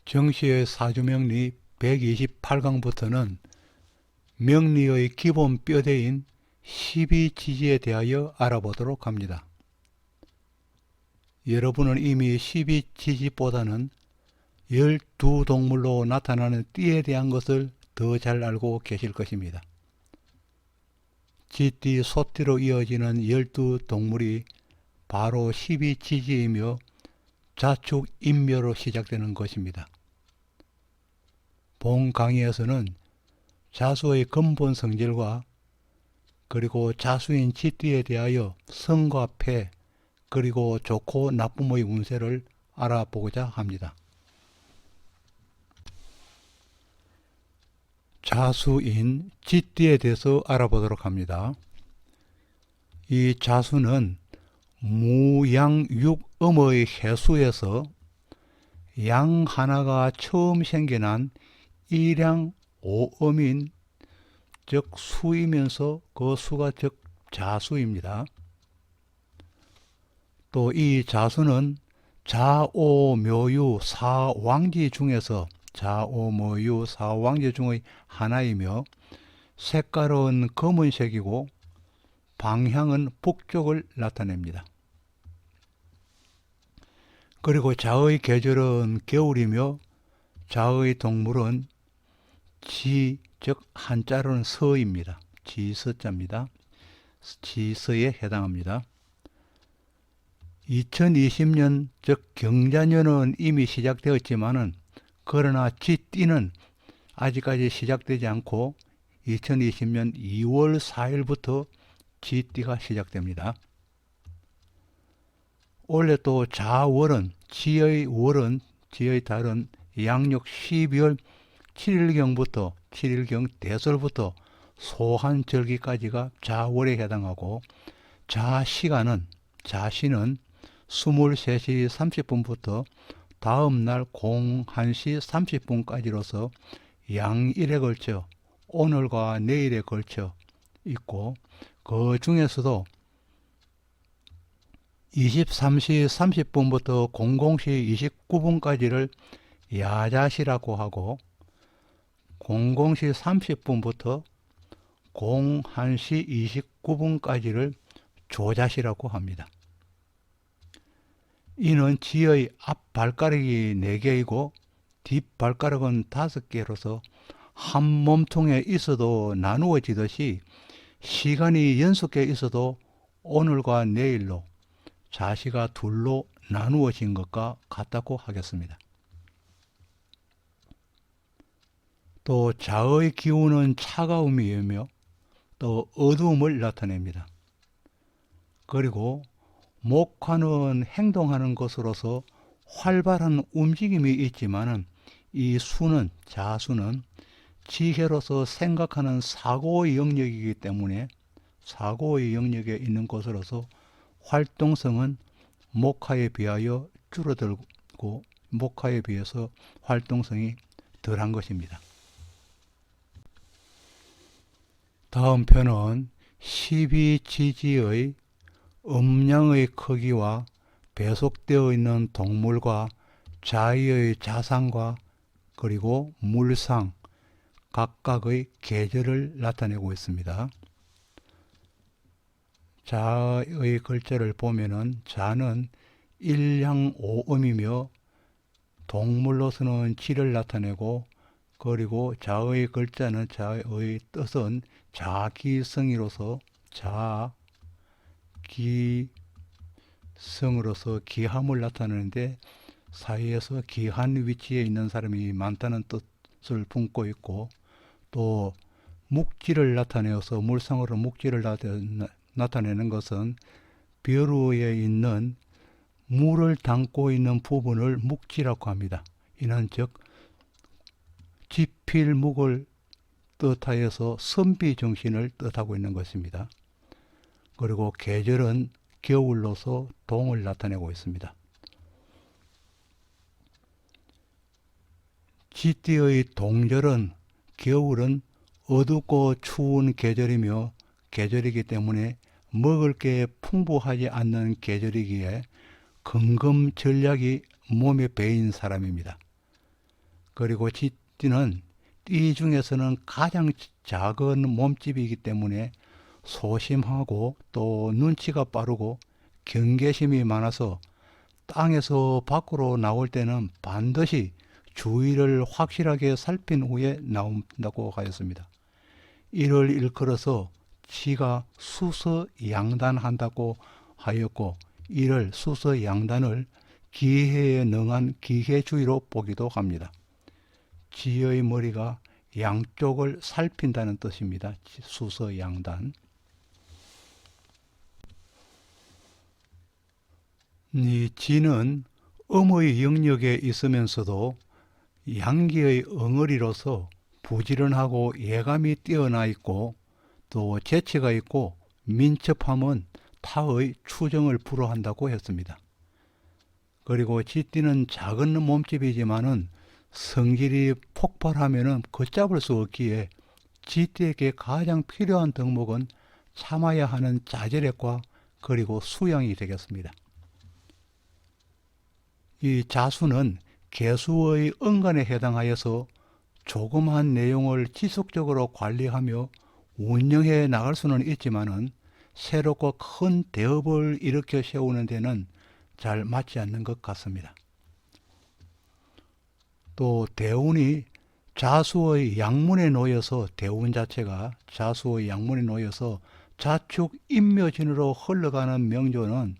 정시의 사주명리 128강부터는 명리의 기본 뼈대인 12지지에 대하여 알아보도록 합니다. 여러분은 이미 12지지보다는 12동물로 나타나는 띠에 대한 것을 더 잘 알고 계실 것입니다. 쥐띠, 소띠로 이어지는 12동물이 바로 12지지이며 자축인묘로 시작되는 것입니다. 본 강의에서는 자수의 근본 성질과 그리고 자수인 쥐띠에 대하여 성과 패 그리고 좋고 나쁨의 운세를 알아보고자 합니다. 자수인 쥐띠에 대해서 알아보도록 합니다. 이 자수는 무양육음의 해수에서 양 하나가 처음 생겨난 일양오음인 즉 수이면서 그 수가 즉 자수입니다. 또 이 자수는 자오묘유 사왕지 중에서 자오묘유 사왕지 중의 하나이며 색깔은 검은색이고 방향은 북쪽을 나타냅니다. 그리고 자의 계절은 겨울이며 자의 동물은 지, 즉 한자로는 서입니다. 지서자입니다. 지서에 해당합니다. 2020년 즉 경자년은 이미 시작되었지만은 그러나 쥐띠는 아직까지 시작되지 않고 2020년 2월 4일부터 쥐띠가 시작됩니다. 원래 또 자월은 지의 월은 지의 달은 양력 12월 7일경부터 7일경 대설부터 소한절기까지가 자월에 해당하고 자시는 23시 30분부터 다음날 01시 30분까지로서 양일에 걸쳐 오늘과 내일에 걸쳐 있고 그 중에서도 23시 30분부터 00시 29분까지를 야자시라고 하고 00시 30분부터 01시 29분까지를 조자시라고 합니다. 이는 지의 앞 발가락이 4개이고 뒷 발가락은 5개로서 한 몸통에 있어도 나누어지듯이 시간이 연속해 있어도 오늘과 내일로 자시가 둘로 나누어진 것과 같다고 하겠습니다. 또 자의 기운은 차가움이며 또 어두움을 나타냅니다. 그리고 목화는 행동하는 것으로서 활발한 움직임이 있지만은 이 수는 자수는 지혜로서 생각하는 사고의 영역이기 때문에 사고의 영역에 있는 것으로서 활동성은 목화에 비하여 줄어들고 목화에 비해서 활동성이 덜한 것입니다. 다음 편은 12지지의 음양의 크기와 배속되어 있는 동물과 자의의 자상과 그리고 물상 각각의 계절을 나타내고 있습니다. 자의 글자를 보면은 자는 일양오음이며 동물로서는 지를 나타내고 그리고 자의 글자는 자의 뜻은 자기성이로서 자기성으로서 기함을 나타내는데 사이에서 기한 위치에 있는 사람이 많다는 뜻을 품고 있고 또 묵지를 나타내어서 물상으로 묵지를 나타내는 것은 별 위에 있는 물을 담고 있는 부분을 묵지라고 합니다. 이는 즉 지필묵을 뜻하여서 선비정신을 뜻하고 있는 것입니다. 그리고 계절은 겨울로서 동을 나타내고 있습니다. 쥐띠의 동절은 겨울은 어둡고 추운 계절이며 계절이기 때문에 먹을 게 풍부하지 않는 계절이기에 근검 전략이 몸에 배인 사람입니다. 그리고 쥐띠는 띠 중에서는 가장 작은 몸집이기 때문에 소심하고 또 눈치가 빠르고 경계심이 많아서 땅에서 밖으로 나올 때는 반드시 주위를 확실하게 살핀 후에 나온다고 하였습니다. 이를 일컬어서 지가 수서양단한다고 하였고, 이를 수서양단을 기해에 능한 기해주의로 보기도 합니다. 지의 머리가 양쪽을 살핀다는 뜻입니다. 수서양단. 이 지는 음의 영역에 있으면서도 양기의 엉어리로서 부지런하고 예감이 뛰어나 있고 또 재치가 있고 민첩함은 타의 추정을 불허한다고 했습니다. 그리고 쥐띠는 작은 몸집이지만은 성질이 폭발하면은 걷잡을 수 없기에 쥐띠에게 가장 필요한 덕목은 참아야 하는 자제력과 그리고 수양이 되겠습니다. 이 자수는 개수의 언간에 해당하여서 조그마한 내용을 지속적으로 관리하며 운영해 나갈 수는 있지만은 새롭고 큰 대업을 일으켜 세우는 데는 잘 맞지 않는 것 같습니다. 또 대운이 자수의 양문에 놓여서, 대운 자체가 자수의 양문에 놓여서 자축 인묘진으로 흘러가는 명조는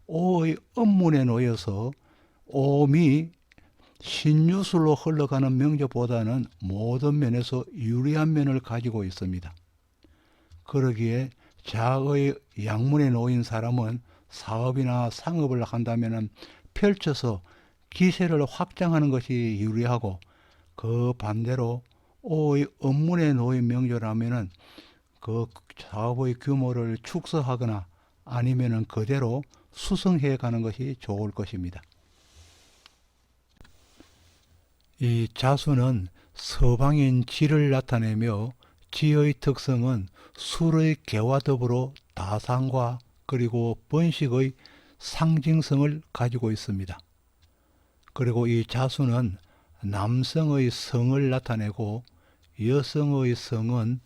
오의 음문에 놓여서 오미 신유술로 흘러가는 명조보다는 모든 면에서 유리한 면을 가지고 있습니다. 그러기에 자의 양문에 놓인 사람은 사업이나 상업을 한다면 펼쳐서 기세를 확장하는 것이 유리하고, 그 반대로 오의 음문에 놓인 명조라면 그 사업의 규모를 축소하거나 아니면 그대로 수성해 가는 것이 좋을 것입니다. 이 자수는 서방인 지를 나타내며 지의 특성은 술의 개와 더불어 다상과 그리고 번식의 상징성을 가지고 있습니다. 그리고 이 자수는 남성의 성을 나타내고 여성의 성은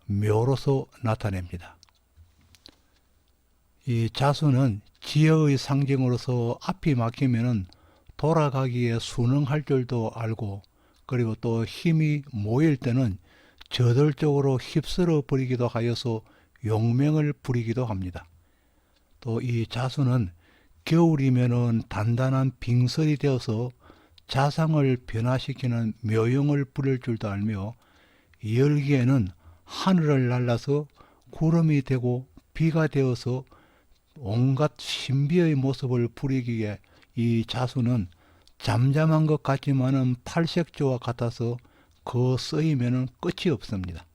묘로서 나타냅니다. 이 자수는 지혜의 상징으로서 앞이 막히면은 돌아가기에 순응할 줄도 알고, 그리고 또 힘이 모일 때는 저돌적으로 휩쓸어 버리기도 하여서 용맹을 부리기도 합니다. 또 이 자수는 겨울이면은 단단한 빙설이 되어서 자상을 변화시키는 묘용을 부릴 줄도 알며, 열기에는 하늘을 날라서 구름이 되고 비가 되어서 온갖 신비의 모습을 부리기에 이 자수는 잠잠한 것 같지만은 팔색조와 같아서 그 쓰이면은 끝이 없습니다.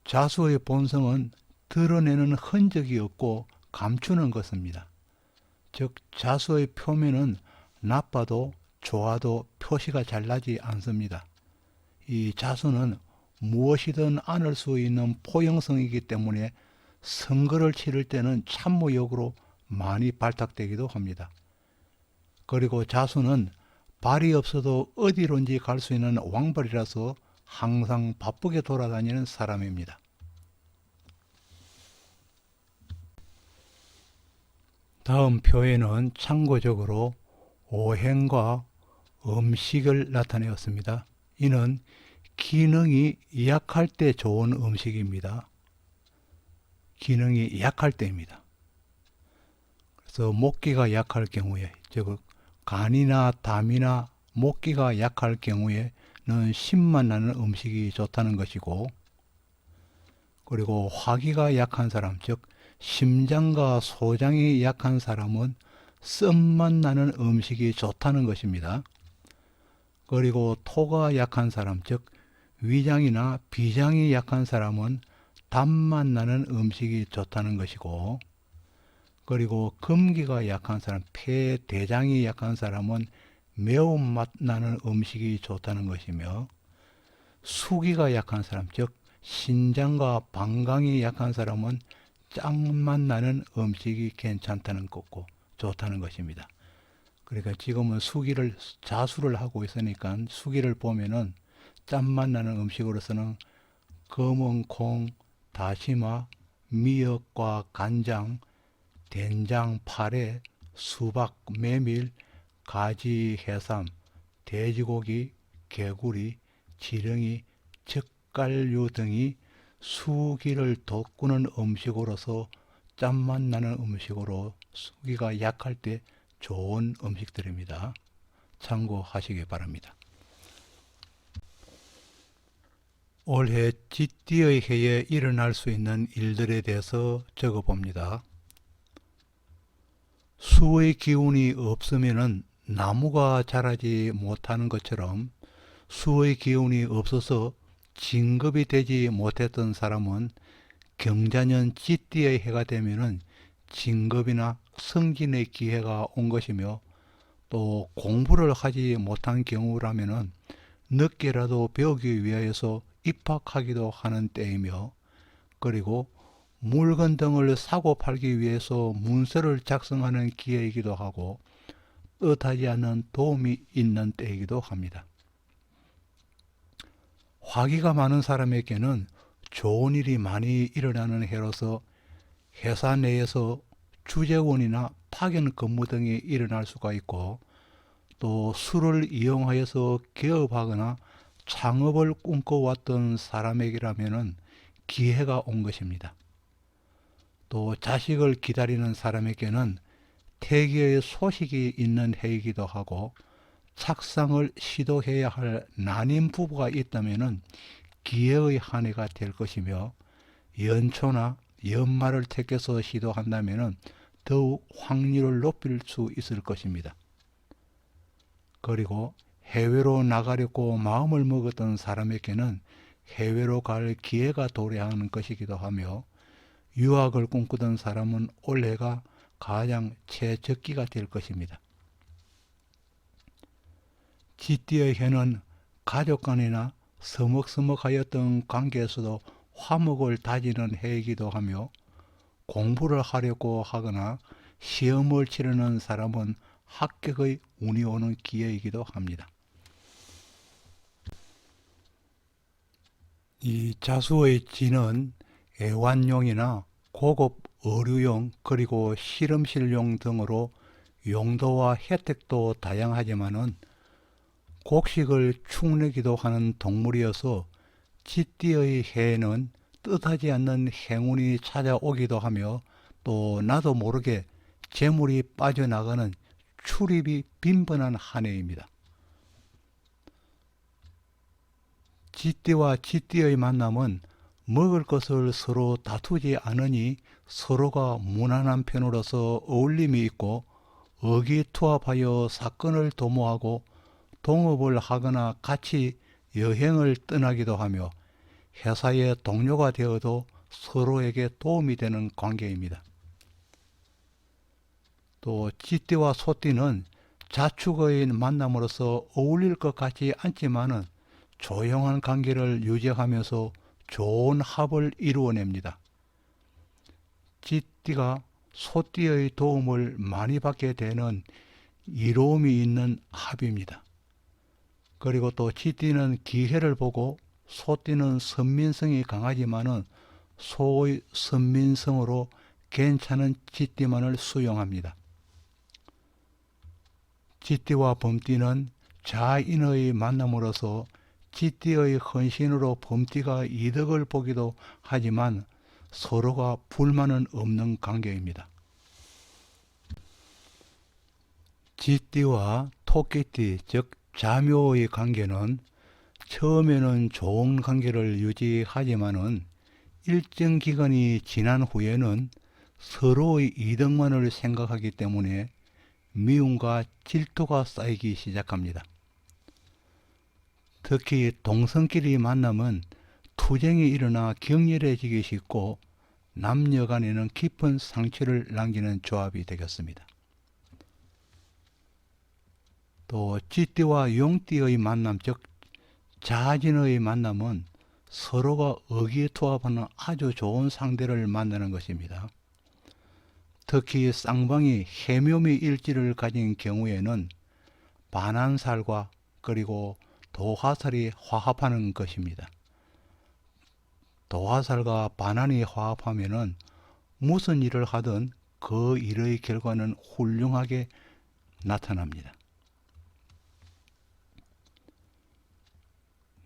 자수의 본성은 드러내는 흔적이 없고 감추는 것입니다. 즉 자수의 표면은 나빠도 좋아도 표시가 잘 나지 않습니다. 이 자수는 무엇이든 안을 수 있는 포용성이기 때문에 선거를 치를 때는 참모역으로 많이 발탁되기도 합니다. 그리고 자수는 발이 없어도 어디론지 갈 수 있는 왕발이라서 항상 바쁘게 돌아다니는 사람입니다. 다음 표에는 참고적으로 오행과 음식을 나타내었습니다. 이는 기능이 약할 때 좋은 음식입니다. 기능이 약할 때입니다. 그래서 목기가 약할 경우에, 즉 간이나 담이나 목기가 약할 경우에는 신맛 나는 음식이 좋다는 것이고, 그리고 화기가 약한 사람, 즉 심장과 소장이 약한 사람은 쓴맛 나는 음식이 좋다는 것입니다. 그리고 토가 약한 사람, 즉 위장이나 비장이 약한 사람은 단맛 나는 음식이 좋다는 것이고, 그리고 금기가 약한 사람, 폐, 대장이 약한 사람은 매운맛 나는 음식이 좋다는 것이며, 수기가 약한 사람, 즉 신장과 방광이 약한 사람은 짠맛 나는 음식이 괜찮다는 거고 좋다는 것입니다. 그러니까 지금은 수기를 자수를 하고 있으니까 수기를 보면은 짠맛 나는 음식으로서는 검은 콩, 다시마, 미역과 간장, 된장, 파래, 수박, 메밀, 가지, 해삼, 돼지고기, 개구리, 지렁이, 젓갈류 등이 수기를 돋구는 음식으로서 짠맛 나는 음식으로 수기가 약할 때 좋은 음식들입니다. 참고하시기 바랍니다. 올해 쥐띠의 해에 일어날 수 있는 일들에 대해서 적어봅니다. 수의 기운이 없으면 나무가 자라지 못하는 것처럼 수의 기운이 없어서 진급이 되지 못했던 사람은 경자년 쥐띠의 해가 되면 진급이나 승진의 기회가 온 것이며, 또 공부를 하지 못한 경우라면 늦게라도 배우기 위하여서 입학하기도 하는 때이며, 그리고 물건 등을 사고 팔기 위해서 문서를 작성하는 기회이기도 하고 뜻하지 않는 도움이 있는 때이기도 합니다. 화기가 많은 사람에게는 좋은 일이 많이 일어나는 해로서 회사 내에서 주재원이나 파견 근무 등이 일어날 수가 있고, 또 술을 이용하여서 개업하거나 창업을 꿈꿔왔던 사람에게라면 기회가 온 것입니다. 또 자식을 기다리는 사람에게는 태기의 소식이 있는 해이기도 하고, 착상을 시도해야 할 난임 부부가 있다면 기회의 한 해가 될 것이며, 연초나 연말을 택해서 시도한다면 더욱 확률을 높일 수 있을 것입니다. 그리고 해외로 나가려고 마음을 먹었던 사람에게는 해외로 갈 기회가 도래하는 것이기도 하며, 유학을 꿈꾸던 사람은 올해가 가장 최적기가 될 것입니다. 쥐띠의 해는 가족 간이나 서먹서먹하였던 관계에서도 화목을 다지는 해이기도 하며, 공부를 하려고 하거나 시험을 치르는 사람은 합격의 운이 오는 기회이기도 합니다. 이 자수의 쥐는 애완용이나 고급 의류용 그리고 실험실용 등으로 용도와 혜택도 다양하지만은 곡식을 축내기도 하는 동물이어서 쥐띠의 해에는 뜻하지 않는 행운이 찾아오기도 하며, 또 나도 모르게 재물이 빠져나가는 출입이 빈번한 한 해입니다. 쥐띠와 쥐띠의 만남은 먹을 것을 서로 다투지 않으니 서로가 무난한 편으로서 어울림이 있고, 의기투합하여 사건을 도모하고 동업을 하거나 같이 여행을 떠나기도 하며 회사의 동료가 되어도 서로에게 도움이 되는 관계입니다. 또 쥐띠와 소띠는 자축의 만남으로서 어울릴 것 같지 않지만은 조용한 관계를 유지하면서 좋은 합을 이루어냅니다. 쥐띠가 소띠의 도움을 많이 받게 되는 이로움이 있는 합입니다. 그리고 또 쥐띠는 기회를 보고 소띠는 선민성이 강하지만은 소의 선민성으로 괜찮은 쥐띠만을 수용합니다. 쥐띠와 범띠는 자인의 만남으로서 쥐띠의 헌신으로 범띠가 이득을 보기도 하지만 서로가 불만은 없는 관계입니다. 쥐띠와 토끼띠, 즉 자묘의 관계는 처음에는 좋은 관계를 유지하지만은 일정 기간이 지난 후에는 서로의 이득만을 생각하기 때문에 미움과 질투가 쌓이기 시작합니다. 특히 동성끼리 만나면 투쟁이 일어나 격렬해지기 쉽고 남녀 간에는 깊은 상처를 남기는 조합이 되겠습니다. 또 쥐띠와 용띠의 만남, 즉 자진의 만남은 서로가 의기투합하는 아주 좋은 상대를 만나는 것입니다. 특히 쌍방이 해묘미 일지를 가진 경우에는 반환살과 그리고 도화살이 화합하는 것입니다. 도화살과 반환이 화합하면은 무슨 일을 하든 그 일의 결과는 훌륭하게 나타납니다.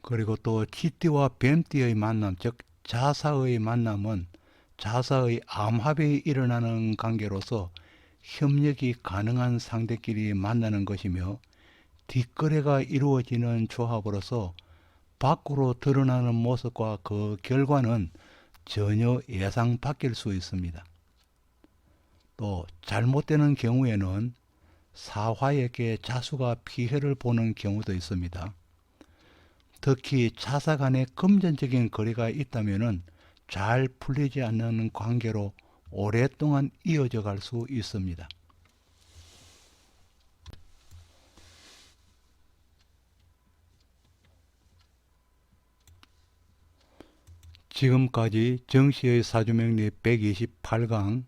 그리고 또 쥐띠와 뱀띠의 만남, 즉 자사의 만남은 자사의 암합이 일어나는 관계로서 협력이 가능한 상대끼리 만나는 것이며, 뒷거래가 이루어지는 조합으로서 밖으로 드러나는 모습과 그 결과는 전혀 예상 밖일 수 있습니다. 또 잘못되는 경우에는 사화에게 자수가 피해를 보는 경우도 있습니다. 특히 자사 간에 금전적인 거래가 있다면 잘 풀리지 않는 관계로 오랫동안 이어져 갈 수 있습니다. 지금까지 정씨의 사주명리 128강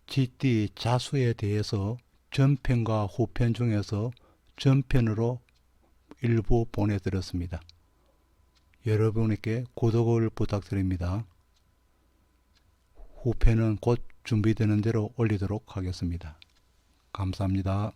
쥐띠 자수에 대해서 전편과 후편 중에서 전편으로 일부 보내드렸습니다. 여러분에게 구독을 부탁드립니다. 후편은 곧 준비되는 대로 올리도록 하겠습니다. 감사합니다.